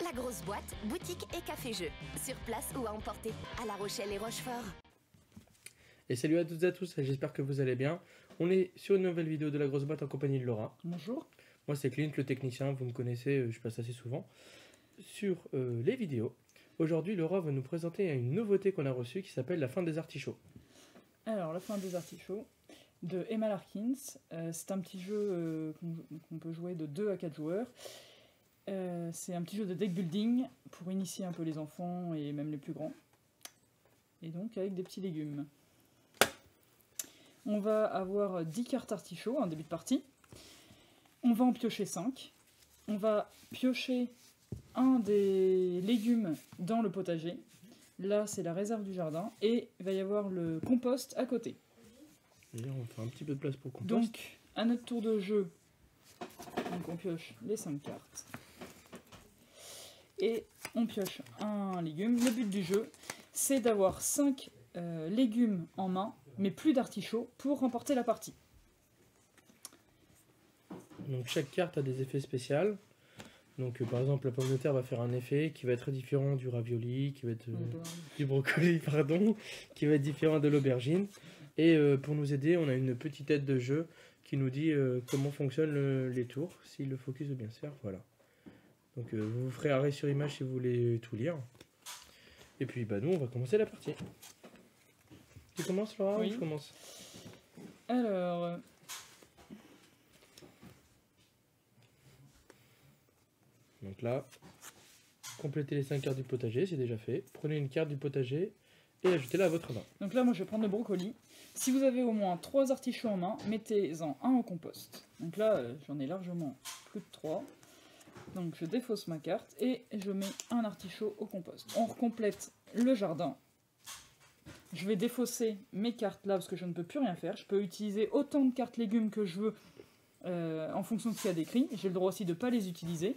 La grosse boîte, boutique et café-jeu. Sur place ou à emporter, à La Rochelle et Rochefort. Et salut à toutes et à tous, j'espère que vous allez bien. On est sur une nouvelle vidéo de La grosse boîte en compagnie de Laura. Bonjour. Moi c'est Clint, le technicien, vous me connaissez, je passe assez souvent sur les vidéos. Aujourd'hui Laura va nous présenter une nouveauté qu'on a reçue qui s'appelle La fin des artichauts. Alors, La fin des artichauts de Emma Larkins. C'est un petit jeu qu'on peut jouer de 2 à 4 joueurs. C'est un petit jeu de deck building pour initier un peu les enfants et même les plus grands. Et donc avec des petits légumes. On va avoir 10 cartes artichauts en début de partie. On va en piocher 5. On va piocher un des légumes dans le potager. Là, c'est la réserve du jardin. Et il va y avoir le compost à côté. D'ailleurs, on va faire un petit peu de place pour le compost. Donc, à notre tour de jeu, donc on pioche les 5 cartes. Et on pioche un légume. Le but du jeu, c'est d'avoir 5 légumes en main, mais plus d'artichauts, pour remporter la partie. Donc chaque carte a des effets spéciaux. Donc par exemple la pomme de terre va faire un effet qui va être différent du ravioli, qui va être du brocoli, pardon, qui va être différent de l'aubergine. Et pour nous aider, on a une petite aide de jeu qui nous dit comment fonctionnent les tours, si le focus veut bien se faire, voilà. Donc vous ferez arrêt sur image si vous voulez tout lire. Et puis bah nous on va commencer la partie. Tu commences Laura Oui. ou je commence? Alors, Donc là, complétez les 5 cartes du potager, c'est déjà fait. Prenez une carte du potager et ajoutez-la à votre main. donc là, moi, je vais prendre le brocoli. Si vous avez au moins 3 artichauts en main, mettez-en un au compost. Donc là, j'en ai largement plus de 3. Donc je défausse ma carte et je mets un artichaut au compost. On recomplète le jardin. Je vais défausser mes cartes là parce que je ne peux plus rien faire. Je peux utiliser autant de cartes légumes que je veux en fonction de ce qu'il y a décrit. J'ai le droit aussi de ne pas les utiliser.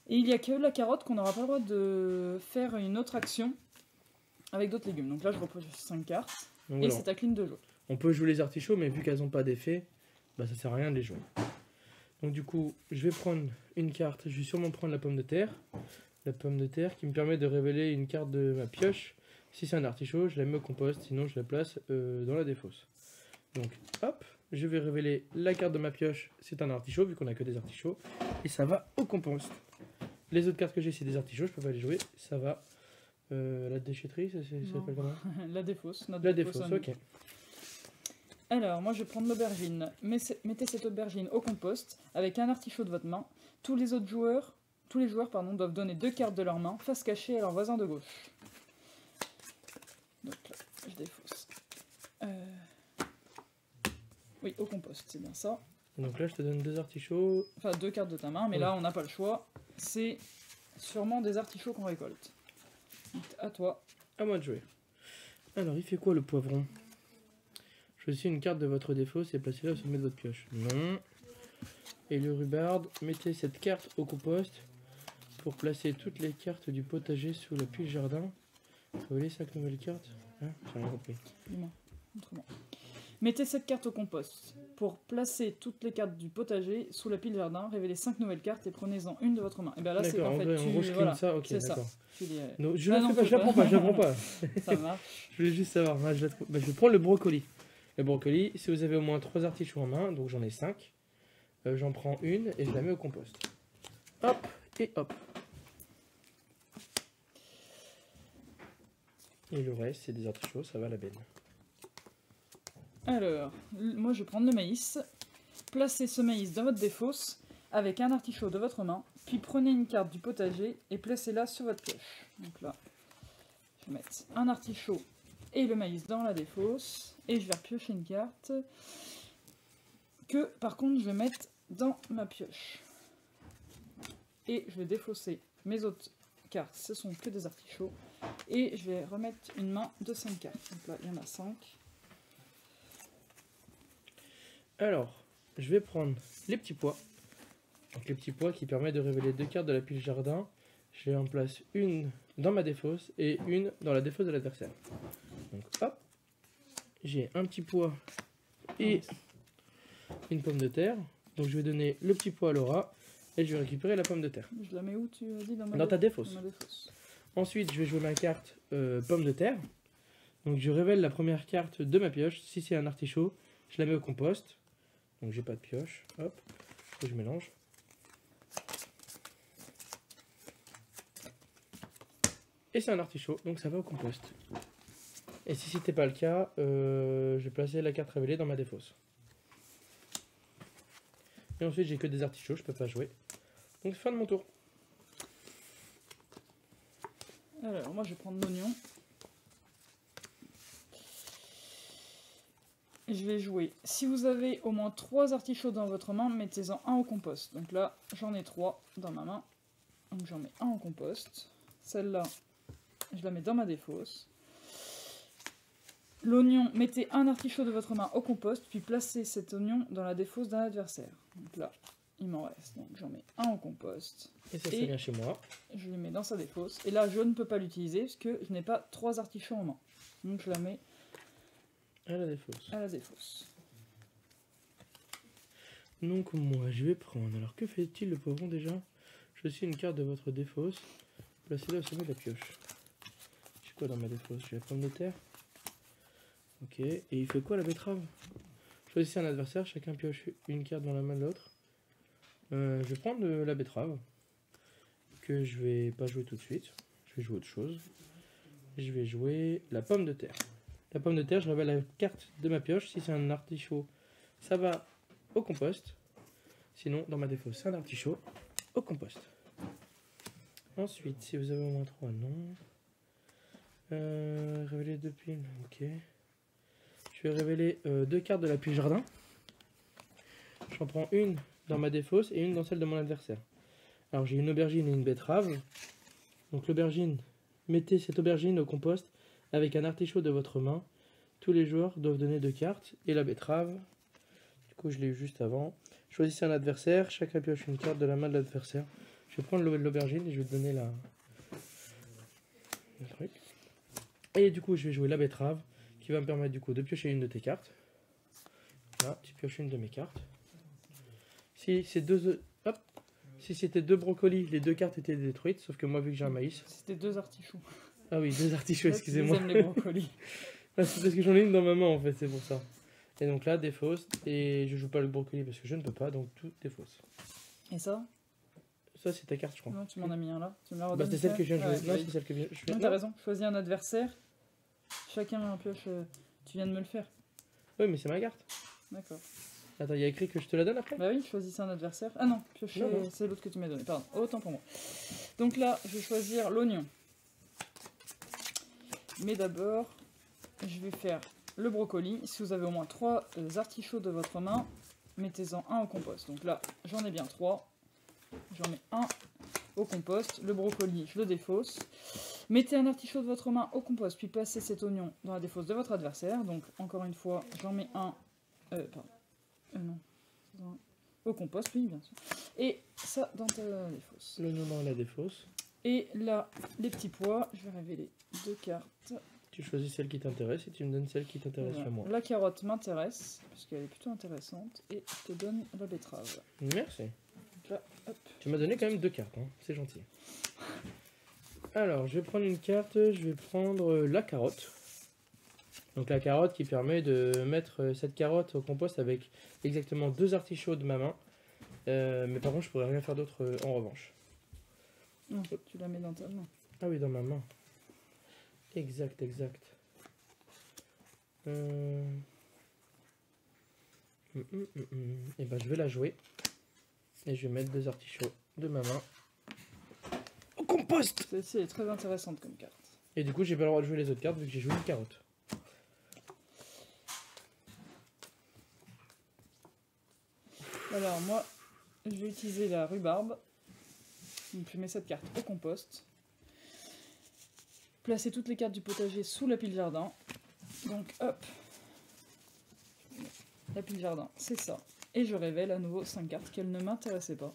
Et il n'y a que la carotte qu'on n'aura pas le droit de faire une autre action avec d'autres légumes. Donc là, je repose 5 cartes. Donc, Et alors, c'est à Clint de jouer. on peut jouer les artichauts, mais vu qu'elles n'ont pas d'effet, bah, ça sert à rien de les jouer. Donc du coup, je vais prendre une carte, je vais sûrement prendre la pomme de terre. La pomme de terre qui me permet de révéler une carte de ma pioche. Si c'est un artichaut, je la mets au compost, sinon je la place dans la défausse. Donc hop, je vais révéler la carte de ma pioche, c'est un artichaut, vu qu'on a que des artichauts. Et ça va au compost. Les autres cartes que j'ai, c'est des artichauts, je peux pas les jouer, ça va. La déchetterie, ça s'appelle comment? La défausse. La défausse, ok. Alors, moi je vais prendre l'aubergine. Mettez cette aubergine au compost avec un artichaut de votre main. Tous les joueurs doivent donner 2 cartes de leur main face cachée à leur voisin de gauche. Donc là, je défausse. Oui, au compost, c'est bien ça. Donc là, je te donne 2 artichauts. Enfin, 2 cartes de ta main, mais Ouais. là on n'a pas le choix. C'est sûrement des artichauts qu'on récolte. Donc, à toi. À moi de jouer. Alors, il fait quoi le poivron? Choisissez une carte de votre défausse et placez-la au sommet de votre pioche. Non. Et le rhubarbe, mettez cette carte au compost pour placer toutes les cartes du potager sous la pile jardin. Révélez 5 nouvelles cartes. Hein, j'ai rien compris. Dis-moi, montre-moi. Mettez cette carte au compost. Pour placer toutes les cartes du potager sous la pile jardin, révélez 5 nouvelles cartes et prenez-en une de votre main. Et bien là, c'est D'accord, en en fait, vrai, en gros, je clean ça, ok, c'est ça. d'accord. Tu dis, Non, je Ah la non, fais pas, faut je l'apprends pas, je l'apprends pas. ça marche. Je voulais juste savoir. Moi, je vais prendre le brocoli. Le brocoli, si vous avez au moins 3 artichauts en main, donc j'en ai 5, j'en prends une et je la mets au compost. Hop, et hop. Et le reste, c'est des artichauts, ça va à la benne. Alors, moi je vais prendre le maïs. Placez ce maïs dans votre défausse avec un artichaut de votre main, puis prenez une carte du potager et placez-la sur votre pioche. Donc là, je vais mettre un artichaut et le maïs dans la défausse, et je vais repiocher une carte que par contre je vais mettre dans ma pioche. Et je vais défausser mes autres cartes, ce sont que des artichauts, et je vais remettre une main de 5 cartes. Donc là, il y en a 5. Alors, je vais prendre les petits pois. Donc les petits pois qui permettent de révéler 2 cartes de la pile jardin. Je en place une dans ma défausse et une dans la défausse de l'adversaire. Donc hop, j'ai un petit pois et une pomme de terre. Donc je vais donner le petit pois à Laura Et je vais récupérer la pomme de terre. Je la mets où, tu as dit, dans ma Dans ta défausse. dans ma défausse. Ensuite, je vais jouer ma carte pomme de terre. Donc je révèle la première carte de ma pioche. Si c'est un artichaut, je la mets au compost. Donc j'ai pas de pioche. Hop, et je mélange. Et c'est un artichaut, donc ça va au compost. Et si c'était pas le cas, je vais placer la carte révélée dans ma défausse. Et ensuite j'ai que des artichauts, je peux pas jouer. Donc fin de mon tour. Alors, moi, je vais prendre l'oignon. Et je vais jouer. Si vous avez au moins 3 artichauts dans votre main, mettez-en un au compost. Donc là, j'en ai 3 dans ma main. Donc j'en mets un au compost. Celle-là, je la mets dans ma défausse. L'oignon, mettez un artichaut de votre main au compost, puis placez cet oignon dans la défausse d'un adversaire. Donc là, il m'en reste. Donc j'en mets un au compost. Et ça, c'est bien chez moi. Je le mets dans sa défausse. Et là, je ne peux pas l'utiliser parce que je n'ai pas 3 artichauts en main. Donc je la mets À la défausse. à la défausse. Donc moi, je vais prendre. Alors que fait-il le poivron déjà? Je suis une carte de votre défausse. Placez-la au sommet de la pioche. J'ai quoi dans ma défausse? J'ai la pomme de terre. Ok. Et il fait quoi la betterave? Choisissez un adversaire. Chacun pioche une carte dans la main de l'autre. Je vais prendre la betterave. Que je vais pas jouer tout de suite. Je vais jouer autre chose. Je vais jouer la pomme de terre. La pomme de terre, je révèle la carte de ma pioche. Si c'est un artichaut, ça va au compost. Sinon, dans ma défausse, c'est un artichaut au compost. Ensuite, si vous avez au moins 3, non. Révéler 2 piles, ok. Je vais révéler 2 cartes de l'appui jardin. J'en prends une dans ma défausse et une dans celle de mon adversaire. Alors j'ai une aubergine et une betterave. Donc l'aubergine, mettez cette aubergine au compost avec un artichaut de votre main. Tous les joueurs doivent donner 2 cartes. Et la betterave, du coup je l'ai eu juste avant. Choisissez un adversaire, chacun pioche une carte de la main de l'adversaire. Je vais prendre l'aubergine et je vais te donner le truc. Et du coup je vais jouer la betterave qui va me permettre du coup de piocher une de tes cartes. Là, tu pioches une de mes cartes. Si c'est si c'était 2 brocolis, les 2 cartes étaient détruites, sauf que moi vu que j'ai un maïs. C'était 2 artichauts. Ah oui, 2 artichauts, excusez-moi. J'aime les brocolis. Ah, c'est parce que j'en ai une dans ma main en fait, c'est pour ça. Et donc là, défausse, et je joue pas le brocoli parce que je ne peux pas, donc tout défausse. Et ça? Ça c'est ta carte je crois. Non, tu m'en as mis un là. Tu me l'as Bah redonné. c'est celle que je viens de jouer. Ouais, Non, oui. c'est celle que je viens. Non, t'as raison. Choisis un adversaire. Chacun a un pioche. Tu viens de me le faire. Oui, mais c'est ma carte. D'accord. Attends, il y a écrit que je te la donne après? Bah oui, choisissez un adversaire. Ah non, piocher, Non, non. c'est l'autre que tu m'as donné. Pardon, autant pour moi. Donc là, je vais choisir l'oignon. Mais d'abord, je vais faire le brocoli. Si vous avez au moins 3 artichauts de votre main, mettez-en un au compost. Donc là, j'en ai bien 3. J'en mets un au compost. Le brocoli, je le défausse. Mettez un artichaut de votre main au compost, puis placez cet oignon dans la défausse de votre adversaire. Donc, encore une fois, j'en mets un... non. Au compost, oui, bien sûr. Et ça dans ta défausse. Le nom dans la défausse. Et là, les petits pois, je vais révéler 2 cartes. Tu choisis celle qui t'intéresse et tu me donnes celle qui t'intéresse Voilà. à moi. La carotte m'intéresse, puisqu'elle est plutôt intéressante. Et je te donne la betterave. Merci. Donc là, hop. Tu m'as donné quand même 2 cartes, hein. C'est gentil. Alors, je vais prendre une carte, je vais prendre la carotte. Donc la carotte qui permet de mettre cette carotte au compost avec exactement 2 artichauts de ma main. Mais par contre, je pourrais rien faire d'autre en revanche. Non, tu la mets dans ta main. Ah oui, dans ma main. Exact. Et ben je vais la jouer. Et je vais mettre 2 artichauts de ma main au compost. Celle-ci est très intéressante comme carte. Et du coup, j'ai pas le droit de jouer les autres cartes vu que j'ai joué une carotte. Alors moi, je vais utiliser la rhubarbe. Donc je mets cette carte au compost. Placez toutes les cartes du potager sous la pile jardin. Donc hop. La pile jardin, c'est ça. Et je révèle à nouveau 5 cartes qu'elles ne m'intéressaient pas.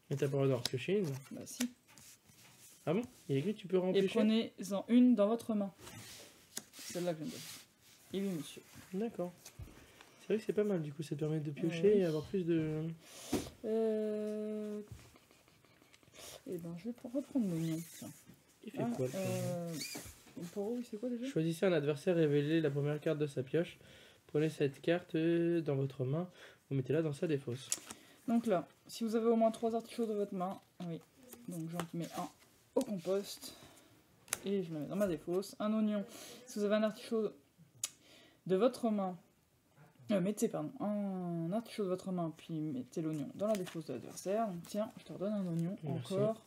Et t'as pas le droit de piocher une? Bah si. Ah bon? Il y a écrit que tu peux Et remplir. prenez-en une dans votre main. Celle-là que je viens de dire. Et oui monsieur. D'accord. C'est vrai que c'est pas mal, du coup, ça te permet de piocher Ouais. et avoir plus de... Et ben, je vais reprendre l'oignon. Tiens. Il fait quoi, le poireau Le poireau, c'est quoi déjà? Choisissez un adversaire, révélez la première carte de sa pioche. Prenez cette carte dans votre main, vous mettez-la dans sa défausse. Donc là, si vous avez au moins 3 artichauts dans votre main, oui, donc j'en mets un au compost et je le mets dans ma défausse. Un oignon, si vous avez un artichaut de votre main, mettez pardon, un artichaut de votre main, puis mettez l'oignon dans la défausse de l'adversaire. Donc tiens, je te redonne un oignon. Merci. Encore.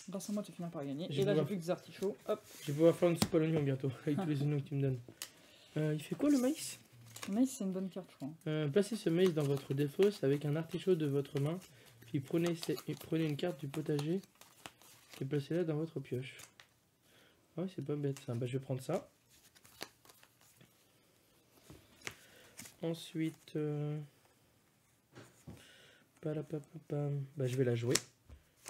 Grâce à moi, tu finis par gagner. Je Et là, vois. j'ai plus que des artichauts. Hop, Je vais pouvoir faire une soupe à l'oignon bientôt, avec tous les oignons que tu me donnes. Il fait quoi le maïs? le maïs, c'est une bonne carte, je crois. Placez ce maïs dans votre défausse avec un artichaut de votre main, puis prenez une carte du potager et placez-la dans votre pioche. Ouais, c'est pas bête ça. Bah, je vais prendre ça. Ensuite, bah, je vais la jouer.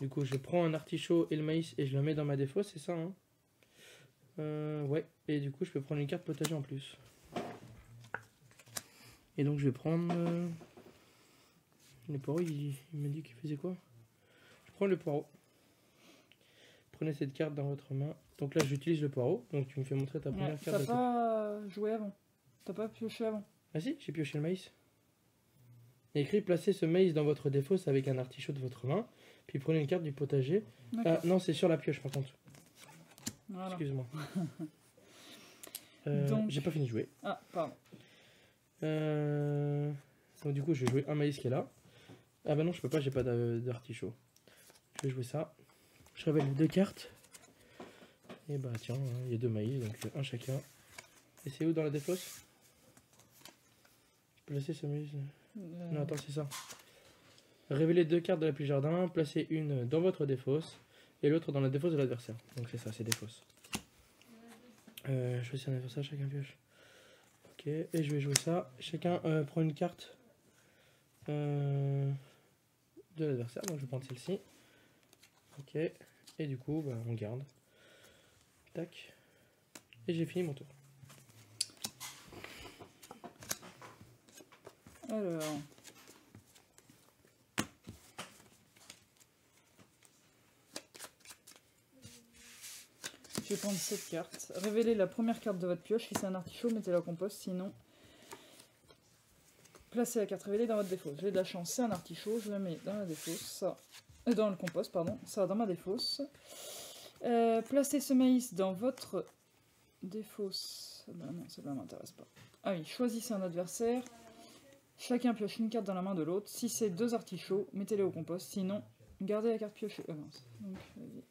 Du coup, je prends un artichaut et le maïs et je le mets dans ma défausse, c'est ça, hein? Ouais, et du coup, je peux prendre une carte potager en plus. Et donc, je vais prendre... Le poireau, il m'a dit qu'il faisait quoi? Je prends le poireau. Prenez cette carte dans votre main. Donc là, j'utilise le poireau. Donc, tu me fais montrer ta première carte. T'as pas joué avant. T'as pas pioché avant. Ah si, j'ai pioché le maïs. Il y a écrit, placez ce maïs dans votre défausse avec un artichaut de votre main. Puis prenez une carte du potager. Ah non, c'est sur la pioche par contre. Voilà. Excuse-moi. Donc- J'ai pas fini de jouer. Ah, pardon. Donc du coup, je vais jouer un maïs qui est là. Ah bah non, je peux pas, j'ai pas d'artichaut. Je vais jouer ça. Je révèle les 2 cartes. Et bah tiens, hein, il y a 2 maïs, donc un chacun. Et c'est où dans la défausse? Placez ce maïs... Non, attends, c'est ça. Révélez 2 cartes de l'appui jardin, placez une dans votre défausse et l'autre dans la défausse de l'adversaire. Donc c'est ça, c'est défausse. Choisissez un adversaire, chacun pioche. Ok, et je vais jouer ça. Chacun prend une carte de l'adversaire, donc je vais prendre celle-ci. Ok, et du coup, bah, on garde. Tac. Et j'ai fini mon tour. Alors. Je vais prendre cette carte. Révélez la première carte de votre pioche. Si c'est un artichaut, mettez-la au compost. Sinon, placez la carte révélée dans votre défausse. J'ai de la chance, c'est un artichaut. Je le mets dans la défausse. Ça, dans le compost, pardon. Ça dans ma défausse. Placez ce maïs dans votre défausse. Ben non, ça ne m'intéresse pas. Ah oui, choisissez un adversaire. Chacun pioche une carte dans la main de l'autre. Si c'est 2 artichauts, mettez-les au compost. Sinon, gardez la carte piochée. Mince. Donc, vas-y.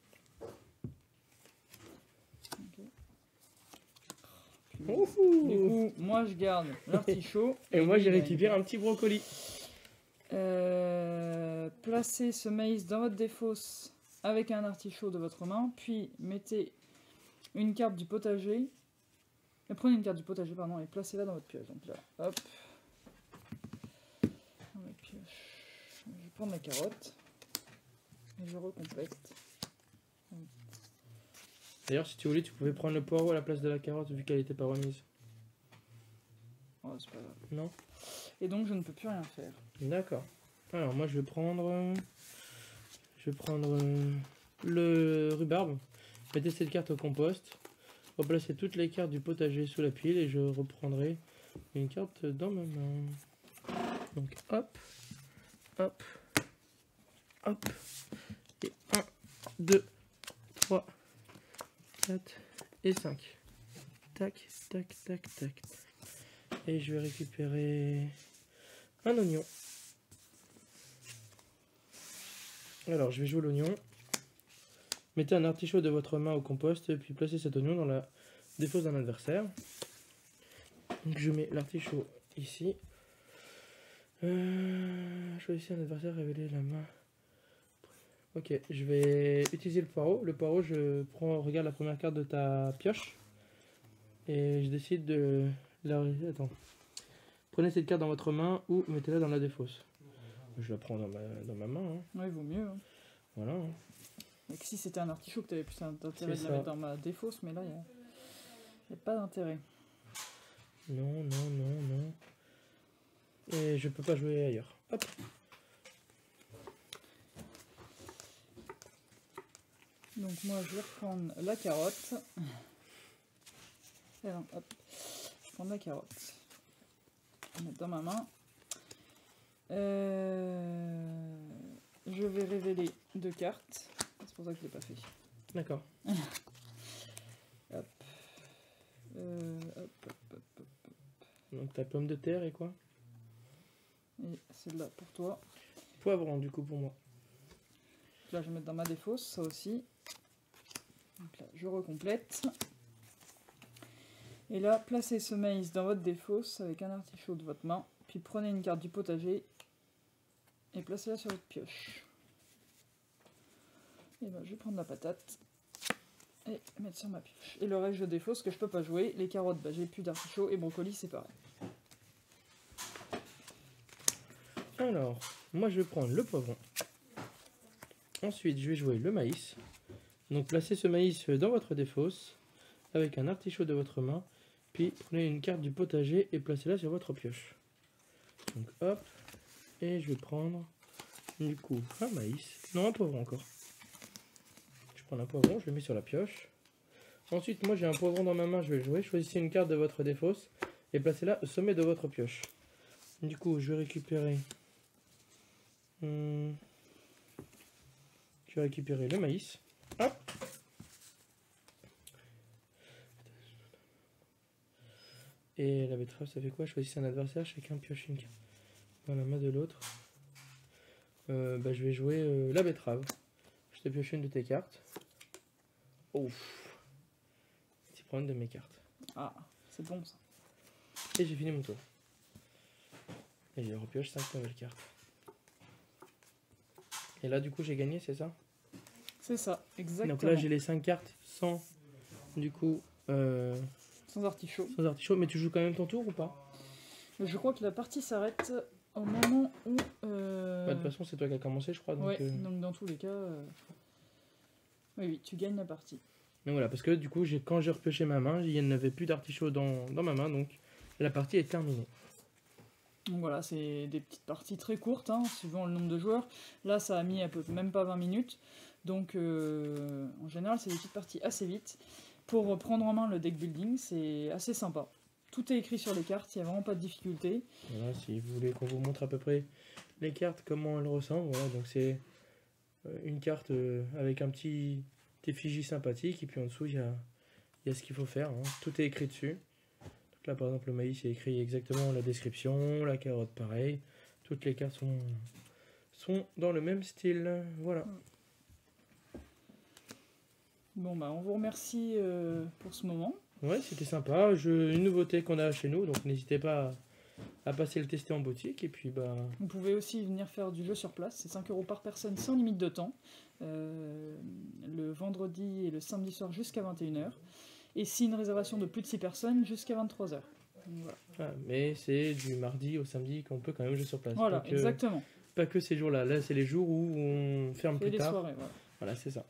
Ouhou. Du coup, moi je garde l'artichaut. Et moi, lui, j'ai il a récupéré une- un petit brocoli. Placez ce maïs dans votre défausse avec un artichaut de votre main, puis mettez une carte du potager. Prenez une carte du potager, pardon, et placez-la dans votre pioche. Donc là, hop. Dans ma pioche. Je vais prendre ma carotte. Et je recomplète. D'ailleurs, si tu voulais, tu pouvais prendre le poireau à la place de la carotte vu qu'elle était pas remise. Oh, c'est pas grave. Non? Et donc je ne peux plus rien faire. D'accord. Alors, moi, je vais prendre le rhubarbe. Mettez cette carte au compost. Replacez toutes les cartes du potager sous la pile et je reprendrai une carte dans ma main. Donc, hop, hop, hop. Et 1, 2, 3, 4 et 5. Tac, tac, tac, tac. Et je vais récupérer un oignon. Alors, je vais jouer l'oignon. Mettez un artichaut de votre main au compost, puis placez cet oignon dans la défausse d'un adversaire. Donc, je mets l'artichaut ici. Choisissez un adversaire, révélez la main. Ok, je vais utiliser le poireau. Le poireau, regarde la première carte de ta pioche. Et je décide de Attends. Prenez cette carte dans votre main ou mettez-la dans la défausse. Je la prends dans ma main. Hein. Ouais, il vaut mieux. Hein. Voilà. Hein. Et que si c'était un artichaut, que tu avais plus d'intérêt C'est de la ça. mettre dans ma défausse, mais là, il n'y a pas d'intérêt. Non, non, non, non. Et je peux pas jouer ailleurs. Hop. Donc moi je vais reprendre la carotte. Et non, hop. Je prends la carotte. Je vais mettre dans ma main. Je vais révéler 2 cartes. C'est pour ça que je l'ai pas fait. D'accord. Hop. Hop. Donc ta pomme de terre et quoi? Et celle-là pour toi. Poivron du coup pour moi. Là je vais mettre dans ma défausse, ça aussi. Donc là je recomplète. Et là, placez ce maïs dans votre défausse avec un artichaut de votre main. Puis prenez une carte du potager et placez-la sur votre pioche. Et ben je vais prendre la patate et mettre sur ma pioche. Et le reste je défausse que je peux pas jouer. Les carottes, bah, j'ai plus d'artichaut et brocoli c'est pareil. Alors, moi je vais prendre le poivron. Ensuite, je vais jouer le maïs. Donc placez ce maïs dans votre défausse avec un artichaut de votre main. Puis prenez une carte du potager et placez-la sur votre pioche. Donc hop. Et je vais prendre du coup un maïs. Non, un poivron encore. Je prends un poivron, je le mets sur la pioche. Ensuite, moi j'ai un poivron dans ma main, je vais le jouer. Choisissez une carte de votre défausse et placez-la au sommet de votre pioche. Du coup, je vais récupérer... je vais récupérer le maïs. Hop. Et la betterave, ça fait quoi? Choisissez un adversaire, chacun pioche une carte dans la main de l'autre. Je vais jouer la betterave. Je te pioche une de tes cartes. Ouf. Petit problème de mes cartes. Ah, c'est bon ça. Et j'ai fini mon tour. Et je repioche 5 nouvelles cartes. Et là, du coup, j'ai gagné, c'est ça? C'est ça, exactement. Donc là, j'ai les 5 cartes sans, du coup, sans artichaut. sans artichaut. Mais tu joues quand même ton tour ou pas? Je crois que la partie s'arrête au moment où... De toute façon, c'est toi qui as commencé, je crois. Donc, ouais, donc dans tous les cas... Oui, tu gagnes la partie. Mais voilà, parce que du coup, quand j'ai repioché ma main, il n'y avait plus d'artichaut dans ma main, donc la partie est terminée. Donc voilà, c'est des petites parties très courtes, hein, suivant le nombre de joueurs. Là, ça a mis même pas 20 minutes. Donc, en général, c'est des petites parties assez vite. Pour prendre en main le deck building, c'est assez sympa. Tout est écrit sur les cartes, il n'y a vraiment pas de difficulté. Voilà, si vous voulez qu'on vous montre à peu près les cartes, comment elles ressemblent. Voilà, donc c'est une carte avec un petit effigie sympathique. Et puis en dessous, il y a ce qu'il faut faire. Hein. Tout est écrit dessus. Donc là, par exemple, le maïs, il est écrit exactement la description. La carotte, pareil. Toutes les cartes sont dans le même style. Voilà. Bon, bah, on vous remercie pour ce moment. Ouais, c'était sympa. Une nouveauté qu'on a chez nous, donc n'hésitez pas à passer le tester en boutique. Et puis, bah... Vous pouvez aussi venir faire du jeu sur place, c'est 5 € par personne sans limite de temps. Le vendredi et le samedi soir jusqu'à 21 h. Et si une réservation de plus de 6 personnes, jusqu'à 23 h. Voilà. Ah, mais c'est du mardi au samedi qu'on peut quand même jouer sur place. Voilà, pas exactement. Pas que ces jours-là. Là, c'est les jours où on ferme plus les tard. soirées, voilà. Voilà, c'est ça.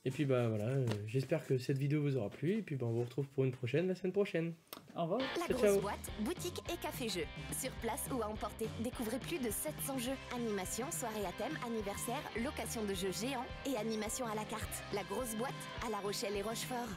Et puis bah voilà, j'espère que cette vidéo vous aura plu. Et puis bah, on vous retrouve pour une prochaine la semaine prochaine. Au revoir. La Ciao, grosse ciao. boîte, boutique et café-jeux. Sur place ou à emporter. Découvrez plus de 700 jeux. Animation, soirée à thème, anniversaire, location de jeux géants et animation à la carte. La grosse boîte à La Rochelle et Rochefort.